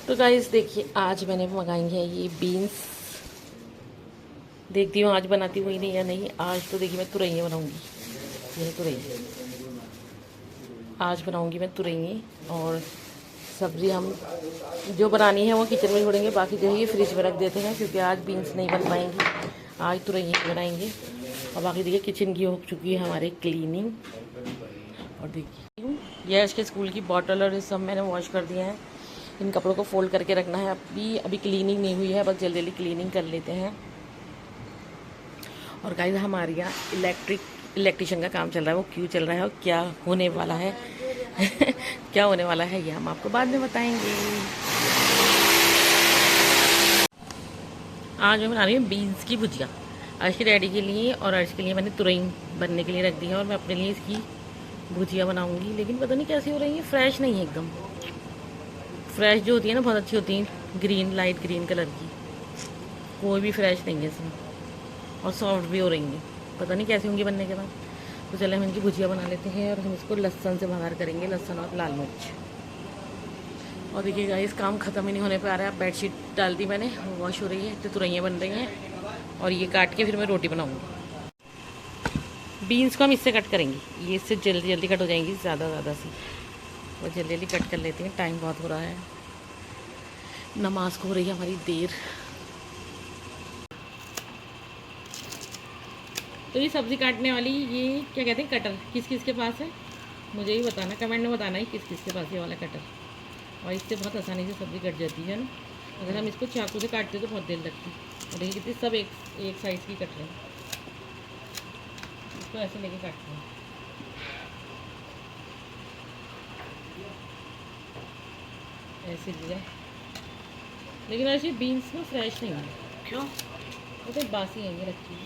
तो गाइस देखिए, आज मैंने मंगाई है ये बीन्स। देखती हूँ आज बनाती हुई नहीं या नहीं। आज तो देखिए मैं तुरई बनाऊंगी। ये तुरई आज बनाऊंगी मैं तुरई। और सब्ज़ी हम जो बनानी है वो किचन में छोड़ेंगे, बाकी जो है ये फ्रिज में रख देते हैं, क्योंकि आज बीन्स नहीं बन पाएंगी। आज तुरई बनाएंगे। और बाकी देखिए किचन की हो चुकी है हमारी क्लीनिंग। और देखिए ये इसके स्कूल की बॉटल और ये सब मैंने वॉश कर दिया है। इन कपड़ों को फोल्ड करके रखना है। अभी क्लीनिंग नहीं हुई है, बस जल्दी जल्दी क्लीनिंग कर लेते हैं। और गाइस हमारे यहाँ इलेक्ट्रिशियन का काम चल रहा है। वो क्यों चल रहा है और क्या होने वाला है क्या होने वाला है ये हम आपको बाद में बताएंगे। आज मैं बना रही हूँ बीन्स की भुजिया, अर्श की डैडी के लिए, और अर्श के लिए मैंने तुरई बनने के लिए रख दी है। और मैं अपने लिए इसकी भुजिया बनाऊंगी, लेकिन पता नहीं कैसी हो रही है, फ्रेश नहीं है एकदम। फ्रेश जो होती है ना बहुत अच्छी होती है, ग्रीन, लाइट ग्रीन कलर की, कोई भी फ्रेश नहीं है इसमें। और सॉफ्ट भी हो रही है, पता नहीं कैसी होंगी बनने के बाद। तो चले हम इनकी भुजिया बना लेते हैं। और हम इसको लहसुन से बघार करेंगे, लहसुन और लाल मिर्च। और देखिएगा इस काम ख़त्म ही नहीं होने पे आ रहा है। बेडशीट डाल दी मैंने, वॉश हो रही है, तो तुरैयाँ बन रही हैं। और ये काट के फिर मैं रोटी बनाऊँगी। बीन्स को हम इससे कट करेंगे, ये इससे जल्दी जल्दी कट हो जाएंगी, ज़्यादा सी। और जल्दी जल्दी कट कर लेते हैं, टाइम बहुत हो रहा है। नमाज को हो रही है हमारी देर। तो ये सब्ज़ी काटने वाली, ये क्या कहते हैं, कटर, किस किस के पास है मुझे ही बताना, कमेंट में बताना ही किस किस के पास ये वाला कटर। और इससे बहुत आसानी से सब्ज़ी कट जाती है ना। अगर हम इसको चाकू से काटते तो बहुत देर लगती। और देखिए कितनी सब एक साइज़ की कट रहे हैं। इसको ऐसे लेके काटते हैं, ऐसे लिया। लेकिन ऐसे बीन्स ना फ्रेश नहीं है। क्यों? वो तो बासी है ये रखी है।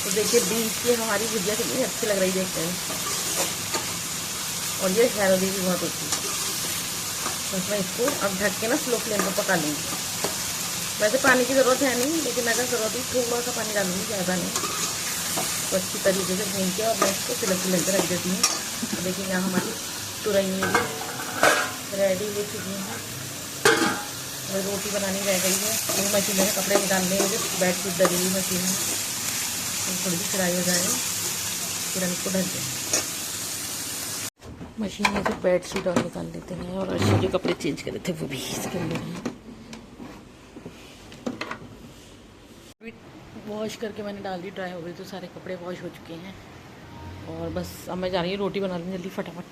तो देखिए बीन्स की हमारी भुजिया कितनी अच्छी लग रही देखते हैं। और ये हेल्दी भी बहुत होती है। तो मैं इसको अब ढक के ना स्लो फ्लेम पर पका लूँगी। वैसे पानी की ज़रूरत है नहीं, लेकिन अगर ज़रूरत हुई थोड़ा सा पानी डालूँगी, ज़्यादा नहीं। तो अच्छी तरीके से भून के और मैं इसको स्लो फ्लेम पर रख देती हूँ। तो देखिए यहाँ हमारी तुरई भी रेडी हो चुकी है। और रोटी बनानी रह गई है। ये मशीन है, कपड़े निकालने मुझे बेडशीट डली हुई मशीन है, थोड़ी सी फ्राई हो जाए फिर हम इसको ढक दें। मशीन में से बेडशीट और निकाल लेते हैं। और अच्छे जो कपड़े चेंज करे थे वो भी इसके अंदर हैं। वॉश करके मैंने डाल दी, ड्राई हो गई, तो सारे कपड़े वॉश हो चुके हैं। और बस अब मैं जा रही हूँ रोटी बना लूँ जल्दी फटाफट।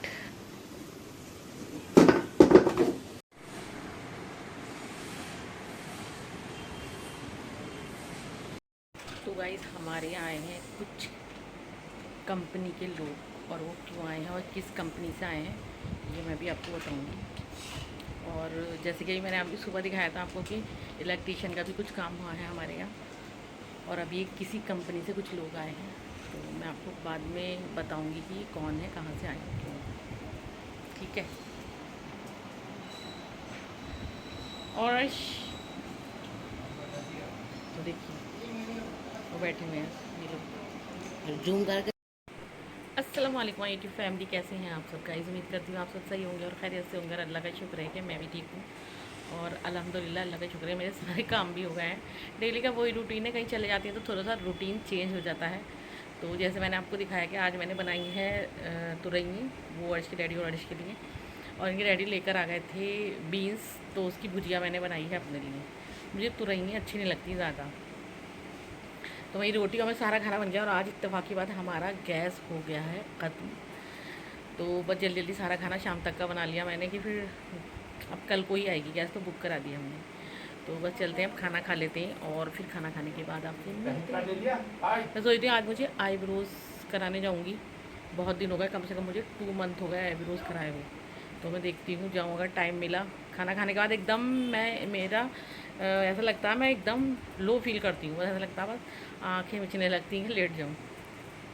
तो गाइस हमारे यहाँ आए हैं कुछ कंपनी के लोग, और वो क्यों आए हैं और किस कंपनी से आए हैं ये मैं भी आपको बताऊंगी। और जैसे कि मैंने अभी सुबह दिखाया था आपको कि इलेक्ट्रीशियन का भी कुछ काम हुआ है हमारे यहाँ। और अभी किसी कंपनी से कुछ लोग आए हैं, तो मैं आपको बाद में बताऊंगी कि कौन है, कहाँ से आए हैं, क्यों। ठीक है। और तो देखिए वो बैठे हुए हैं ये लोग, जूम करके। अस्सलाम वालेकुम यूट्यूब फैमिली, कैसे हैं आप सब? गाइस उम्मीद करती हूँ आप सब सही होंगे और खैरियत से होंगे। अल्लाह का शुक्र है कि मैं भी ठीक हूँ। और अल्हम्दुलिल्लाह अल्लाह का शुक्र है मेरे सारे काम भी हो गए हैं। डेली का वही रूटीन है, कहीं चले जाती है तो थोड़ा सा रूटीन चेंज हो जाता है। तो जैसे मैंने आपको दिखाया कि आज मैंने बनाई है तुरई, वो अर्श की डैडी और अर्श के लिए। और इनके डैडी लेकर आ गए थे बीन्स, तो उसकी भुजिया मैंने बनाई है अपने लिए। मुझे तुरई अच्छी नहीं लगती ज़्यादा। तो वही रोटी का मैं सारा खाना बन गया। और आज इत्तेफाक की बात है, हमारा गैस हो गया है ख़त्म। तो बस जल्दी जल्दी सारा खाना शाम तक का बना लिया मैंने, कि फिर अब कल को ही आएगी गैस, तो बुक करा दिया हमने। तो बस चलते हैं, अब खाना खा लेते हैं और फिर खाना खाने के बाद आपसे मिलते हैं। मैं सोच रही हूँ आज मुझे आईब्रोज़ कराने जाऊँगी। बहुत दिन हो गए, कम से कम मुझे 2 मंथ हो गए आईब्रोज़ कराए हुए। तो मैं देखती हूँ, जाऊँ अगर टाइम मिला। खाना खाने के बाद एकदम मेरा ऐसा लगता है, मैं एकदम लो फील करती हूँ। बस ऐसा लगता है बस आँखें मिचने लगती हैं, लेट जाऊँ।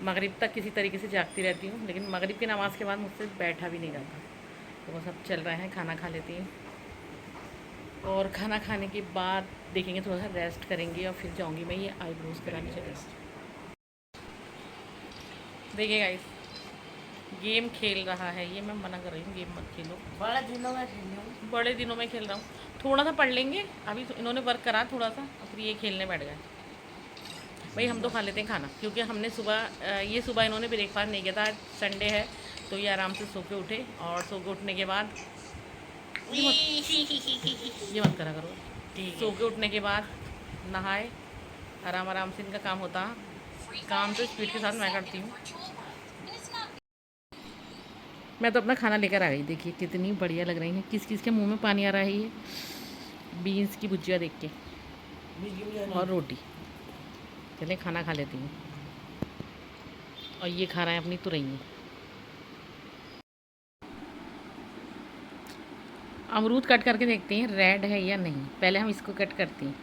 मगरिब तक किसी तरीके से जागती रहती हूँ, लेकिन मगरिब की नमाज़ के बाद मुझसे बैठा भी नहीं जाता। तो बस अब चल रहा है, खाना खा लेती हूँ। और खाना खाने के बाद देखेंगे, थोड़ा सा रेस्ट करेंगे और फिर जाऊंगी मैं ये आईब्रोज कराने चलेंगे। देखिए गाइस, गेम खेल रहा है ये, मैं मना कर रही हूँ गेम मत खेलो, बड़े दिनों में खेल रहा हूँ। बड़े दिनों में खेल रहा हूँ। थोड़ा सा पढ़ लेंगे, अभी तो इन्होंने वर्क करा थोड़ा सा और फिर ये खेलने बैठ गए। भाई हम तो खा लेते हैं खाना, क्योंकि हमने ये सुबह इन्होंने ब्रेकफास्ट नहीं किया था, आज संडे है तो ये आराम से सो के उठे, और सो के उठने के बाद ये मत करा करो, सो के उठने के बाद नहाए, आराम आराम से इनका काम होता, काम तो स्पीड के साथ मैं करती हूँ। मैं तो अपना खाना लेकर आ गई, देखिए कितनी बढ़िया लग रही है, किस किस के मुंह में पानी आ रहा है ये बीन्स की भुजिया देख के, और रोटी। चले खाना खा लेती हूँ। और ये खा रहा है अपनी तुरई। अमरूद कट करके देखते हैं रेड है या नहीं, पहले हम इसको कट करते हैं,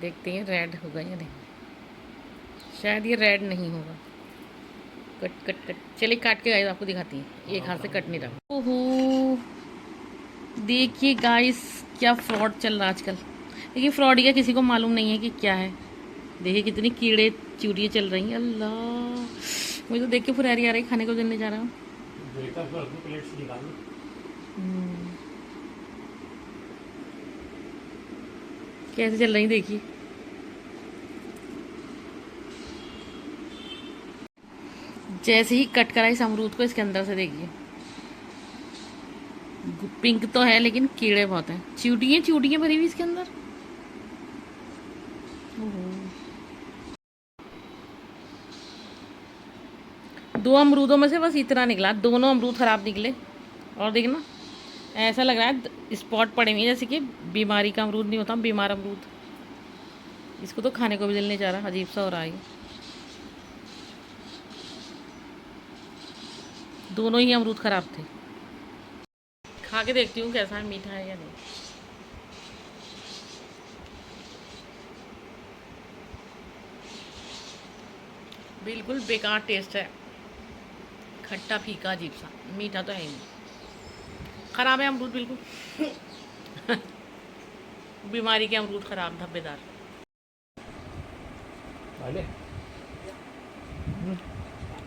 देखते हैं रेड होगा या नहीं। शायद ये रेड नहीं होगा। कट कट कट, चलिए काट के गाइस आपको दिखाती हैं, एक हाथ से कट नहीं रहा। ओहो, देखिए गाइस क्या फ्रॉड चल रहा है आजकल। देखिए फ्रॉड क्या, किसी को मालूम नहीं है कि क्या है। देखिए कितनी कीड़े चूड़ियाँ चल रही हैं, अल्लाह मुझे तो देख के फुरारी आ रही, खाने को देने जा रहा हूँ। कैसे चल रही देखिए। जैसे ही कट करा इस अमरूद को, इसके अंदर से देखिए पिंक तो है लेकिन कीड़े बहुत हैं, चींटियाँ चींटियाँ भरी हुई इसके अंदर। दो अमरूदों में से बस इतना निकला, दोनों अमरूद खराब निकले। और देखना ऐसा लग रहा है स्पॉट पड़े हुए हैं, जैसे कि बीमारी का अमरूद नहीं होता, बीमार अमरूद। इसको तो खाने को भी दिल नहीं जा रहा, अजीब सा हो रहा है। दोनों ही अमरूद खराब थे। खा के देखती हूँ कैसा है, मीठा है या नहीं। बिल्कुल बेकार टेस्ट है, खट्टा फीका अजीब सा, मीठा तो है ही नहीं, खराब है अमरूद बिल्कुल। बीमारी के अमरूद खराब धब्बेदार।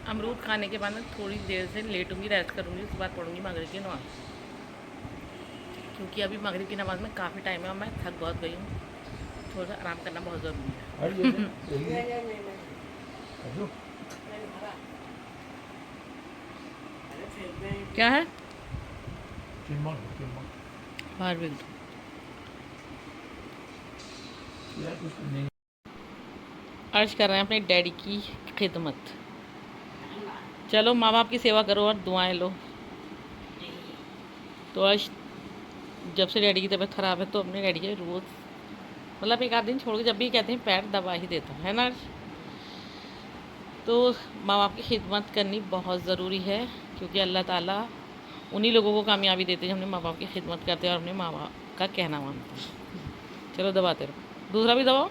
अमरूद खाने के बाद मैं थोड़ी देर से लेटूंगी, रेस्ट करूंगी, उसके बाद पढ़ूंगी मगरिब की नमाज़, क्योंकि अभी मगरिब की नमाज़ में काफ़ी टाइम है और मैं थक बहुत गई हूँ, थोड़ा सा आराम करना बहुत ज़रूरी है। क्या है बाहर भी अर्ज कर रहे हैं अपने डैडी की खिदमत। चलो माँ बाप की सेवा करो और दुआएं लो। तो आज जब से डैडी की तबीयत ख़राब है तो अपने डैडी के रोज़, मतलब एक आध दिन छोड़ के जब भी कहते हैं पैर दबा ही देता है ना। तो माँ बाप की खिदमत करनी बहुत ज़रूरी है, क्योंकि अल्लाह ताला उन्हीं लोगों को कामयाबी देते हैं जो अपने माँ बाप की खिदमत करते हैं और अपने माँ बाप का कहना मानते हैं। चलो दबाते रहो, दूसरा भी दबाओ।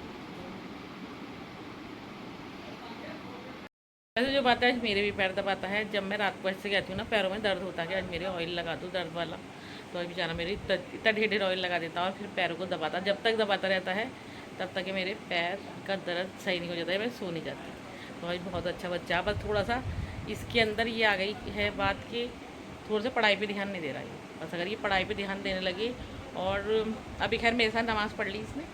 ऐसे जो बात है, आज मेरे भी पैर दबाता है, जब मैं रात को ऐसे कहती हूँ ना पैरों में दर्द होता है कि आज मेरे ऑयल लगा दूँ दर्द वाला, तो आज बेचारा मेरे इतना ढेर ढेर ऑयल लगा देता और फिर पैरों को दबाता, जब तक दबाता रहता है तब तक मेरे पैर का दर्द सही नहीं हो जाता है, मैं सो नहीं जाती। तो आज बहुत अच्छा बच्चा, बस थोड़ा सा इसके अंदर ये आ गई है बात कि थोड़ा सा पढ़ाई पे ध्यान नहीं दे रहा है। बस अगर ये पढ़ाई पे ध्यान देने लगे, और अभी खैर मेरे साथ नमाज़ पढ़ ली इसने,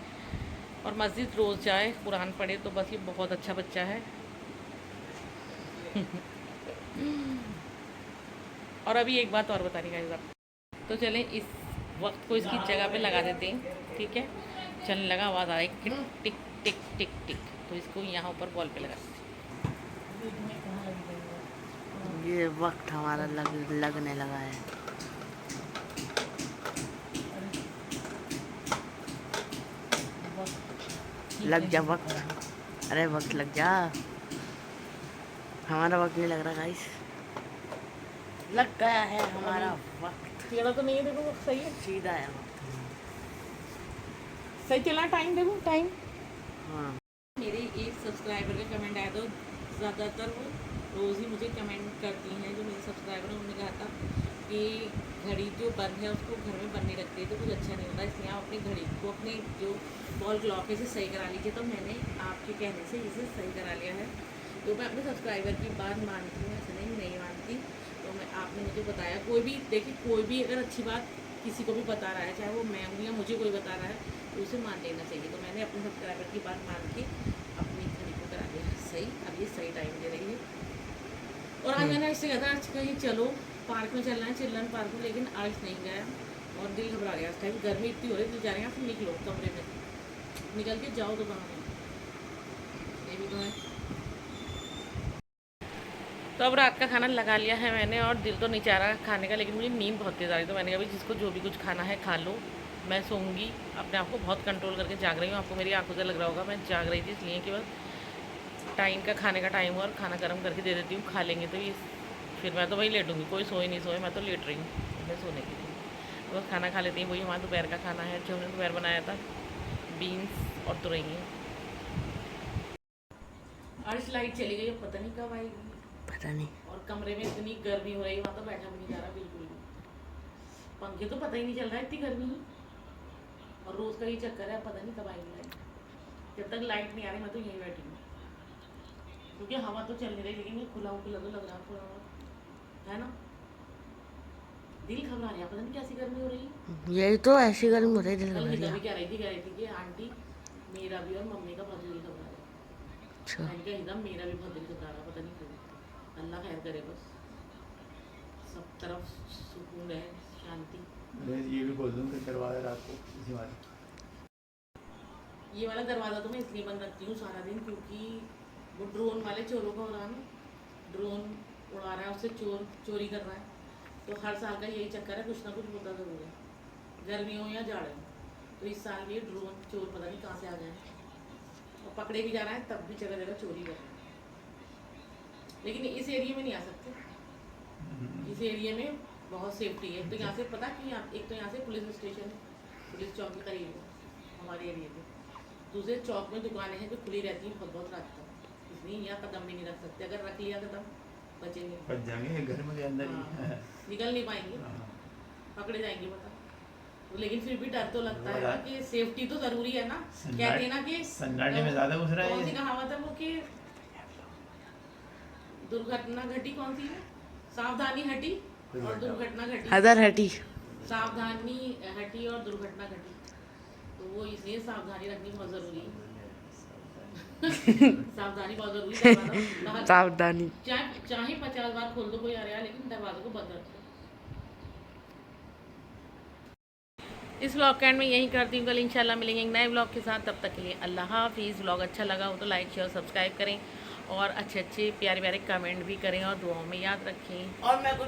और मस्जिद रोज़ जाए, कुरान पढ़े, तो बस ये बहुत अच्छा बच्चा है। और अभी एक बात और बताने का आप, तो चलें इस वक्त को इसकी जगह पे लगा देते हैं, ठीक है। चलने लगा, आवाज़ आ रही टिक टिक टिक टिक टिक, तो इसको यहाँ ऊपर बॉल पे लगा देते हैं। ये वक्त हमारा लगने लगा है। लग जा वक्त, अरे वक्त लग जा, हमारा वक्त नहीं लग रहा गाइस, लग गया है हमारा वक्त। टेढ़ा तो नहीं है, देखो वक्त सही है, सीधा है वक्त, सही चला टाइम, देखो टाइम। हाँ। मेरे एक सब्सक्राइबर का कमेंट आया, तो ज़्यादातर वो रोज़ ही मुझे कमेंट करती हैं जो मेरे सब्सक्राइबर हैं, उन्होंने कहा था कि घड़ी जो बंद है उसको घर में बंद नहीं रखते तो कुछ अच्छा नहीं होता, इसलिए आप अपनी घड़ी को अपने जो वॉल क्लॉक है इसे सही करा लीजिए। तो मैंने आपके कहने से इसे सही करा लिया है। तो मैं अपने सब्सक्राइबर की बात मानती हूँ, ऐसे नहीं मानती। तो मैं आपने मुझे बताया, कोई भी देखिए, कोई भी अगर अच्छी बात किसी को भी बता रहा है, चाहे वो मैं हूँ या मुझे कोई बता रहा है, तो उसे मान लेना चाहिए। तो मैंने अपने सब्सक्राइबर की बात मान के अपनी घड़ी को करा दिया सही। अब ये सही टाइम दे रही है। और आज मैंने इससे कहा था आज कहीं चलो पार्क में चलना है, चिल्ड्रन पार्क में, लेकिन आज नहीं गया और दिल घबरा गया। उस टाइम गर्मी इतनी हो रही थी, जा रहे हैं फिर निकलो कमरे में, निकल के जाओ तो बाहर, ये भी तो है। तो अब रात का खाना लगा लिया है मैंने और दिल तो नहीं चाह रहा खाने का, लेकिन मुझे नींद बहुत तेज़ आ रही। तो मैंने कहा भाई जिसको जो भी कुछ खाना है खा लो, मैं सोऊंगी। अपने आप को बहुत कंट्रोल करके जाग रही हूँ। आपको मेरी आंखों से लग रहा होगा मैं जाग रही थी, इसलिए कि बस टाइम का खाने का टाइम हुआ और खाना गर्म करके दे देती हूँ, खा लेंगे तो ये फिर मैं तो वही लेटूंगी। कोई सोए नहीं सोए, मैं तो लेट रही हूँ मैं सोने के लिए। तो बस खाना खा लेती हूँ। वही हमारा दोपहर का खाना है जो हमने दोपहर बनाया था, बीन्स और तुरई। आज लाइट चली गई, पता नहीं कब आएगी, पता नहीं। और कमरे में इतनी गर्मी हो रही है, वहाँ तो बैठा भी नहीं जा रहा बिल्कुल भी। पंखे तो पता ही नहीं चल रहा है, इतनी गर्मी है। और रोज़ का ये चक्कर है, पता नहीं कब आएगी लाइट। जब तक लाइट नहीं आ रही मैं तो यहीं बैठी हूँ, क्योंकि हवा तो चल नहीं रही, लेकिन ये खुला तो लग रहा है थोड़ा बहुत, है ना। दिल घबरा गया, पता नहीं कैसी गर्मी हो रही है। यही तो ऐसी गर्मी हो रही है, दिल कल घबरा हिदा गया। भी कह रही थी कि आंटी मेरा भी और मम्मी का बहुत दिल घबरा रहा है। अच्छा, मैंने कहा हिदा मेरा भी बहुत दिल घबरा रहा, पता नहीं क्यों। अल्लाह खैर करे, बस सब तरफ सुकून है, शांति। मैं ये भी बोल दूँ कि दरवाज़ा रात को इसी वाले ये वाला दरवाज़ा तो मैं इसलिए बंद रखती हूँ सारा दिन, क्योंकि वो ड्रोन वाले चोरों का हो रहा है ना, ड्रोन उड़ा रहा है, उससे चोरी कर रहा है। तो हर साल का यही चक्कर है, कुछ ना कुछ होता ज़रूर है, गर्मी हो या जाड़े हो। तो इस साल ये ड्रोन चोर पता नहीं कहाँ से आ गए हैं, और पकड़े भी जा रहा है, तब भी जगह जगह चोरी कर रहे हैं। लेकिन इस एरिया में नहीं आ सकते, इस एरिया में बहुत सेफ्टी है। तो यहाँ से पता कि एक तो यहाँ से पुलिस स्टेशन, पुलिस चौक के करीब है हमारे एरिया में। दूसरे चौक में दुकानें हैं जो खुली रहती हैं बहुत रात तक, इसलिए यहाँ कदम भी नहीं रख सकते। अगर रख लिया कदम बचेंगे, बच जाएंगे घर में के अंदर ही। निकल नहीं पाएंगे, हाँ। पकड़े जाएंगे बता। तो लेकिन फिर भी डर तो लगता है वो ना कि सेफ्टी तो जरूरी है ना। कहते हैं ना कि सन्नाटे में ज़्यादा घुस रहा है कौन सी ये। कहावत है वो कि दुर्घटना घटी, कौन सी है, सावधानी हटी और दुर्घटना घटी। हदर हटी। सावधानी हटी और दुर्घटना घटी, तो वो इसलिए सावधानी रखनी बहुत जरूरी है। सावधानी बहुत जरूरी है। सावधानी। चाहे 50 बार खोल दो कोई आ रहा है, लेकिन दरवाजे को बंद रखो। इस व्लॉग का एंड में यही करती हूँ। कल इंशाल्लाह मिलेंगे एक नए व्लॉग के साथ, तब तक के लिए अल्लाह हाफिज़। व्लॉग अच्छा लगा हो तो लाइक शेयर सब्सक्राइब करें और अच्छे अच्छे प्यारे प्यारे कमेंट भी करें और दुआओं में याद रखें। और मैं कुछ